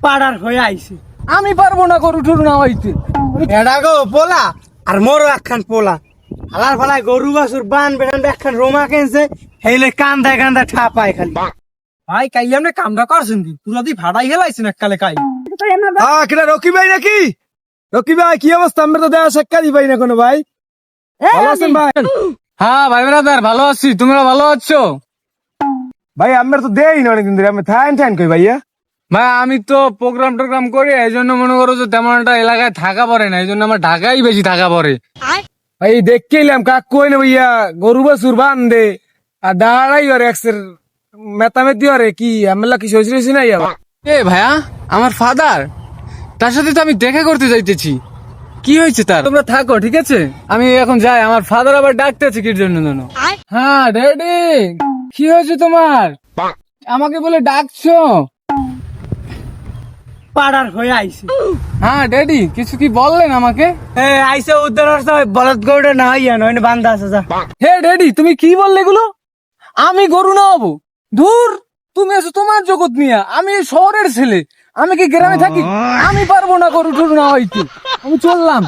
পাড়ার হয়ে আইছে। আমি পারবো না গরু টরু না হইতে। এডা গো পোলা আর মোরও একখান পোলা হালার ফালায় গরু বাছুর বান বেড়ান একখান রোমা কেনছে হেলে কান্দা কান্দা ঠাপায় খালি। ভাই কাইলে আপনি কামটা করছেন কি পুরা দি ভাড়াই হেলাইছেন এককালে কাই। কিনা রকি ভাই নাকি? রকি ভাই কি অবস্থা? আমরা তো দেখা সাক্ষাৎই পাই না কোনো ভাই। ভালো আছেন ভাই? হ্যাঁ ভাই ব্রাদার ভালো আছি, তোমরা ভালো আছো? ভাই আমরা তো দেই না অনেকদিন ধরে, আমি থাইন থাইন কই ভাইয়া। ভাই আমি তো প্রোগ্রাম টোগ্রাম করি, এই জন্য মনে করো যে তেমন একটা এলাকায় থাকা পড়ে না, এই জন্য আমার ঢাকায় বেশি থাকা পড়ে। ভাই দেখকে এলাম কাক কই না ভাইয়া, গরু বাছুর বান্ধে আর দাঁড়াই ওর এক্সের মেতামেতি ওরে কি আমরা কি সইছি না ইয়া। এ ভাইয়া, আমার ফাদার, তার সাথে তো আমি দেখা করতে যাইতেছি। কি হয়েছে তার? তোমরা থাকো ঠিক আছে, আমি এখন যাই, আমার ফাদার আবার ডাকতেছে কির জন্য জানো। হ্যাঁ ড্যাডি, কি হয়েছে তোমার? আমাকে বলে ডাকছো? পাড়ার হয়ে আইছে। হ্যাঁ ড্যাডি, কিছু কি বললেন আমাকে? আইসে উদ্ধার হচ্ছে বলদ গরুটা না হইয়া নয় বান্ধা আছে যা। হে ড্যাডি, তুমি কি বললে এগুলো? আমি গরু না হবো? ধুর, তুমি আছো তোমার জগৎ নিয়ে, আমি শহরের ছেলে, আমি কি গ্রামে থাকি? আমি পারবো না গরু টরু না হইতে, আমি চললাম।